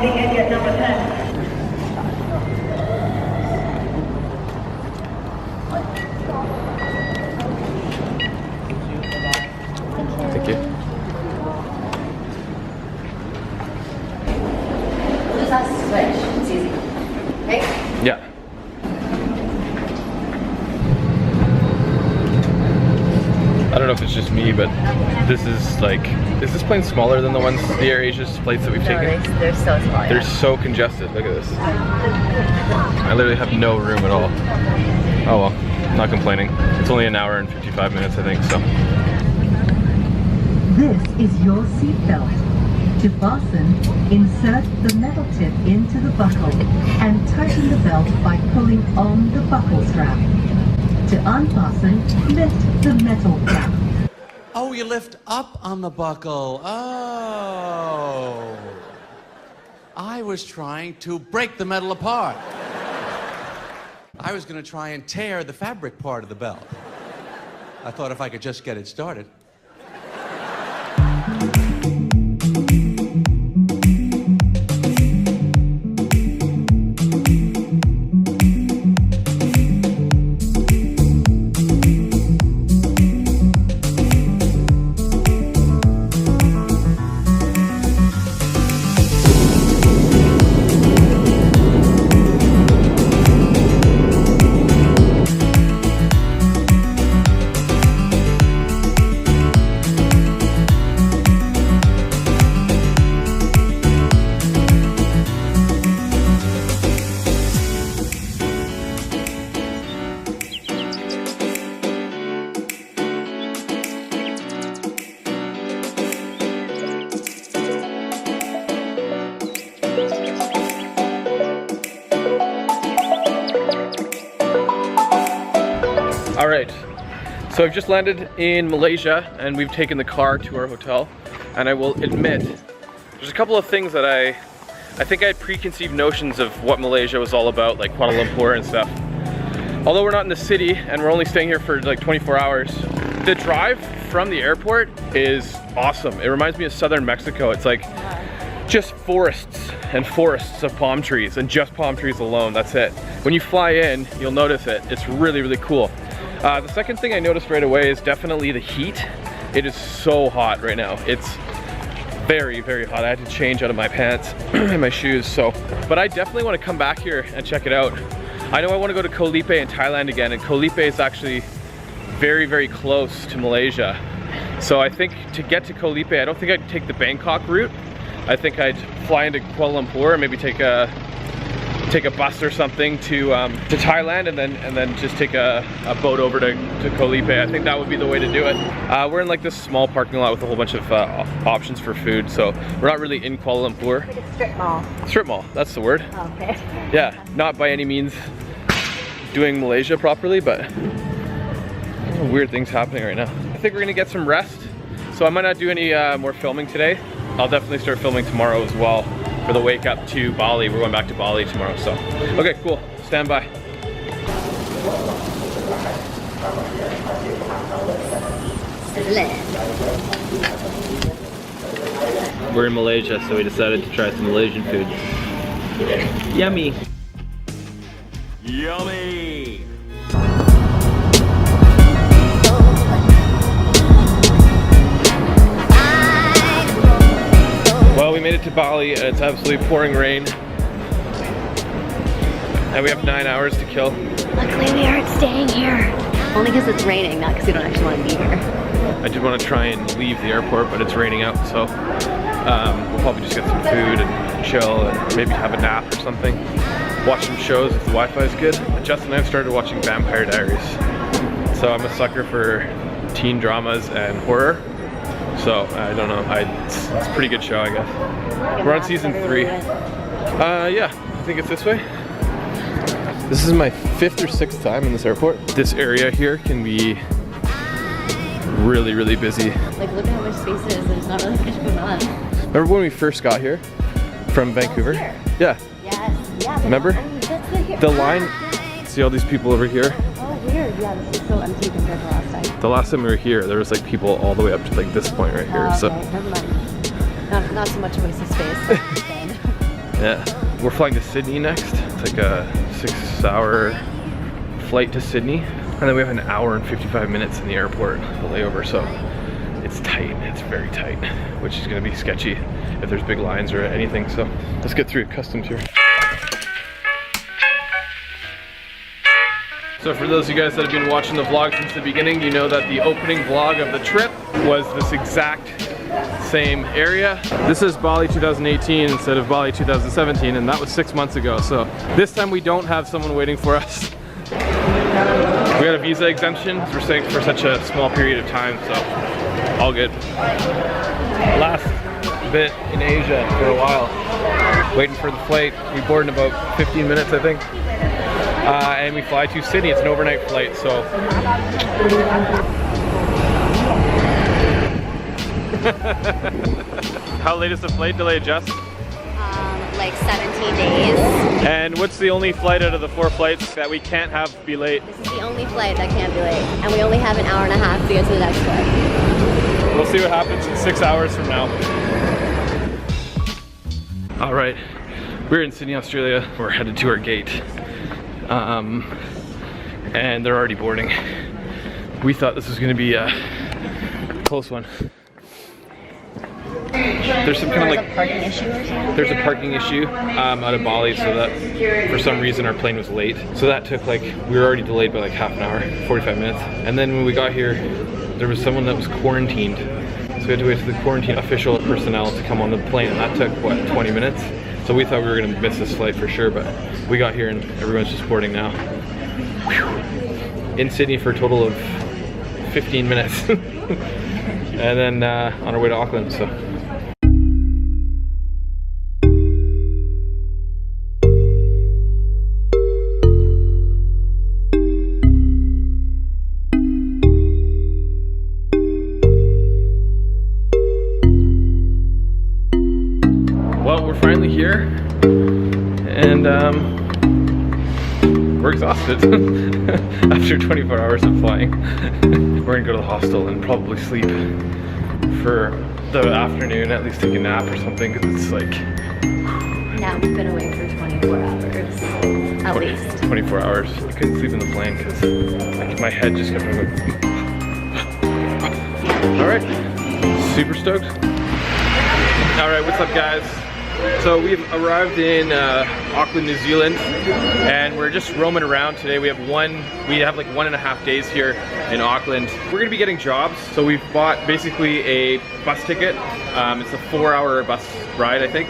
landing area number 10. Thank you. Just have to switch. It's easy. Okay? Yeah. I don't know if it's just me, but this is like, is this plane smaller than the ones, the Air Asia's flights that we've taken? They're so small. They're so congested. Look at this. I literally have no room at all. Oh well, not complaining. It's only an hour and 55 minutes, I think, so. This is your seat belt. To fasten, insert the metal tip into the buckle and tighten the belt by pulling on the buckle strap. To unfasten, lift the metal cap. Oh, you lift up on the buckle. Oh. I was trying to break the metal apart. I was going to try and tear the fabric part of the belt. I thought if I could just get it started. All right, so I've just landed in Malaysia and we've taken the car to our hotel, and I will admit there's a couple of things that I think I had preconceived notions of what Malaysia was all about, like Kuala Lumpur and stuff. Although we're not in the city and we're only staying here for like 24 hours, the drive from the airport is awesome. It reminds me of southern Mexico. It's like just forests and forests of palm trees, and just palm trees alone, that's it. When you fly in, you'll notice it. It's really, really cool. The second thing I noticed right away is definitely the heat. It is so hot right now. It's very, very hot. I had to change out of my pants and my shoes, so. But I definitely want to come back here and check it out. I know I want to go to Koh Lipe in Thailand again, and Koh Lipe is actually very, very close to Malaysia. So I think to get to Koh Lipe, I don't think I'd take the Bangkok route. I think I'd fly into Kuala Lumpur and maybe take a bus or something to Thailand, and then just take a boat over to Koh Lipe. I think that would be the way to do it. We're in like this small parking lot with a whole bunch of options for food, so we're not really in Kuala Lumpur. Like a strip mall. Strip mall, that's the word. Okay. Yeah, not by any means doing Malaysia properly, but weird things happening right now. I think we're gonna get some rest, so I might not do any more filming today. I'll definitely start filming tomorrow as well for the wake up to Bali. We're going back to Bali tomorrow, so. Okay, cool, stand by. We're in Malaysia, so we decided to try some Malaysian food. Yummy. Yummy! Well, we made it to Bali and it's absolutely pouring rain. And we have 9 hours to kill. Luckily we aren't staying here. Only because it's raining, not because we don't actually want to be here. I did want to try and leave the airport, but it's raining out, so we'll probably just get some food and chill and maybe have a nap or something. Watch some shows if the Wi-Fi is good. Justin and I have started watching Vampire Diaries. So I'm a sucker for teen dramas and horror. So I don't know, it's a pretty good show, I guess. We're on season 3. Yeah, I think it's this way. This is my 5th or 6th time in this airport. This area here can be really, really busy. Like, look at how much space is. There's not really much going on. Remember when we first got here from Vancouver? Here. Yeah. Yes. Yeah. Remember? That's The line, see all these people over here? Oh, weird. Yeah, this is so empty compared to last time. The last time we were here, there was like people all the way up to like this point right here. Oh, So okay. Never mind. Not so much a waste of space. Yeah, we're flying to Sydney next. It's like a 6-hour flight to Sydney. And then we have an hour and 55 minutes in the airport, the layover, so it's tight, it's very tight, which is gonna be sketchy if there's big lines or anything, so let's get through customs here. So for those of you guys that have been watching the vlog since the beginning, you know that the opening vlog of the trip was this exact same area. This is Bali 2018 instead of Bali 2017, and that was 6 months ago, so this time we don't have someone waiting for us. We got a visa exemption. We're staying for such a small period of time, so all good. Last bit in Asia for a while. Waiting for the flight. We board in about 15 minutes, I think. And we fly to Sydney. It's an overnight flight, so. How late is the flight? Delay adjust? Like 17 days. And what's the only flight out of the 4 flights that we can't have be late? This is the only flight that can't be late. And we only have an hour and a half to get to the next flight. We'll see what happens in 6 hours from now. All right, we're in Sydney, Australia. We're headed to our gate. And they're already boarding. We thought this was gonna be a close one. There's some kind of like parking issue or something? There's a parking issue out of Bali, so that for some reason our plane was late. So that took like, we were already delayed by like half an hour, 45 minutes. And then when we got here, there was someone that was quarantined. So we had to wait for the quarantine official personnel to come on the plane, and that took what, 20 minutes? So we thought we were gonna miss this flight for sure, but we got here and everyone's just boarding now. Whew. In Sydney for a total of 15 minutes. And then on our way to Auckland, so. Well, we're finally here, and we're exhausted after 24 hours of flying. We're gonna go to the hostel and probably sleep for the afternoon, at least take a nap or something, because it's like... Now we've been away for 24 hours, at least. 24 hours. I couldn't sleep in the plane because like, my head just kept going. Alright, super stoked. Alright, what's up guys? So we've arrived in Auckland, New Zealand, and we're just roaming around today. We have like 1.5 days here in Auckland. We're gonna be getting jobs, so we've bought basically a bus ticket. It's a 4-hour bus ride, I think,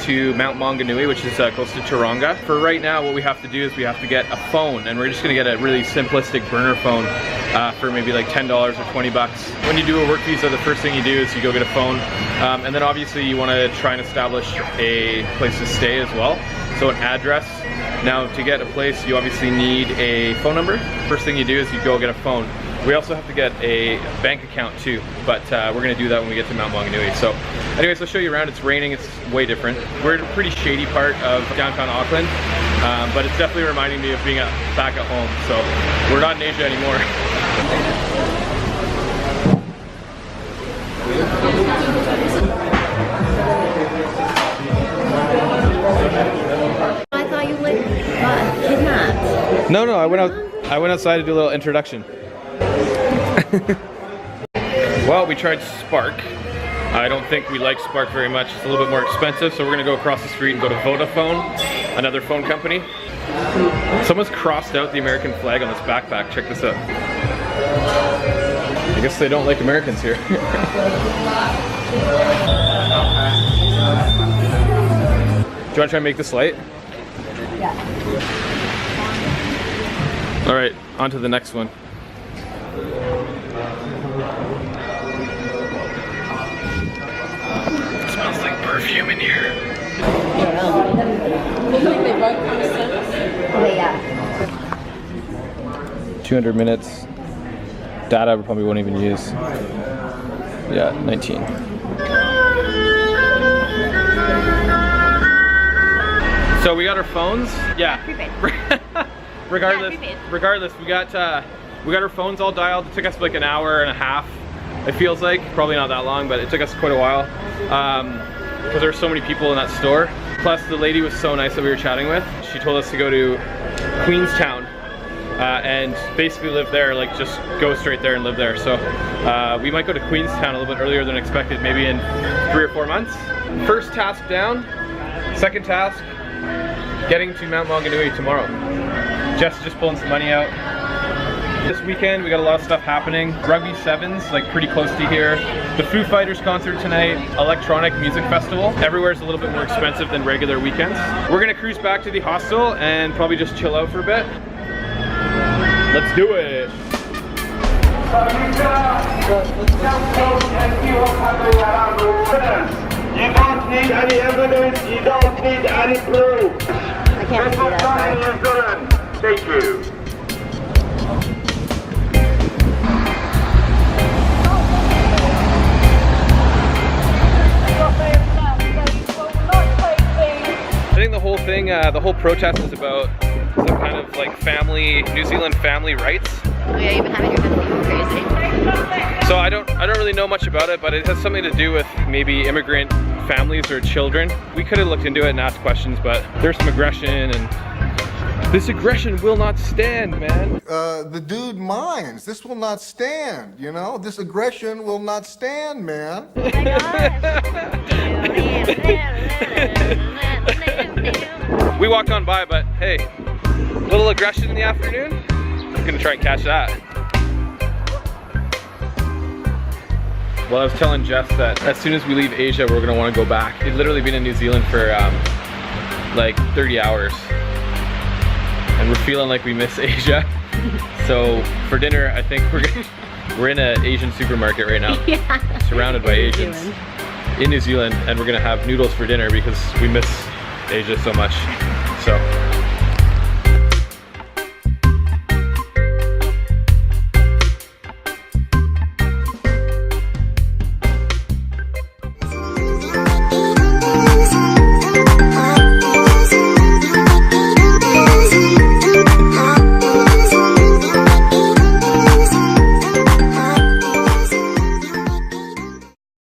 to Mount Maunganui, which is close to Tauranga. For right now, what we have to do is we have to get a phone, and we're just gonna get a really simplistic burner phone for maybe like $10 or 20 bucks. When you do a work visa, the first thing you do is you go get a phone, and then obviously you wanna try and establish a place to stay as well. So an address. Now to get a place, you obviously need a phone number. First thing you do is you go get a phone. We also have to get a bank account too, but we're gonna do that when we get to Mount Maunganui. So anyways, I'll show you around. It's raining, it's way different. We're in a pretty shady part of downtown Auckland, but it's definitely reminding me of being back at home. So we're not in Asia anymore. I thought you like got kidnapped. No, I went outside to do a little introduction. Well, we tried Spark. I don't think we like Spark very much. It's a little bit more expensive, so we're gonna go across the street and go to Vodafone, another phone company. Someone's crossed out the American flag on this backpack. Check this out. I guess they don't like Americans here. Do you want to try and make this light? Yeah. All right, on to the next one. It smells like perfume in here. Okay, yeah. 200 minutes. Data we probably won't even use. Yeah, 19. So we got our phones. Yeah. Regardless, we got our phones all dialed. It took us like an hour and a half. It feels like probably not that long, but it took us quite a while because there were so many people in that store. Plus the lady was so nice that we were chatting with. She told us to go to Queenstown and basically live there, like just go straight there and live there. So we might go to Queenstown a little bit earlier than expected, maybe in 3 or 4 months. First task down, second task, getting to Mount Maunganui tomorrow. Jess is just pulling some money out. This weekend we got a lot of stuff happening. Rugby Sevens, like pretty close to here. The Foo Fighters concert tonight, electronic music festival. Everywhere's a little bit more expensive than regular weekends. We're gonna cruise back to the hostel and probably just chill out for a bit. Let's do it. You don't need any evidence, you don't need any proof. I can't see that far. Thank you. I think the whole thing, the whole protest is about some kind of like family, New Zealand family rights. Oh yeah, you've been having your business crazy. So I don't really know much about it, but it has something to do with maybe immigrant families or children. We could have looked into it and asked questions, but there's some aggression, and this aggression will not stand, man. The dude minds. This will not stand, you know? This aggression will not stand, man. Oh my God. We walked on by, but hey, a little aggression in the afternoon. I'm gonna try and catch that. Well, I was telling Jess that as soon as we leave Asia, we're gonna want to go back. We've literally been in New Zealand for like 30 hours, and we're feeling like we miss Asia. So for dinner, I think we're in an Asian supermarket right now, Yeah. surrounded by Asians in New Zealand, and we're gonna have noodles for dinner because we miss Asia so much. So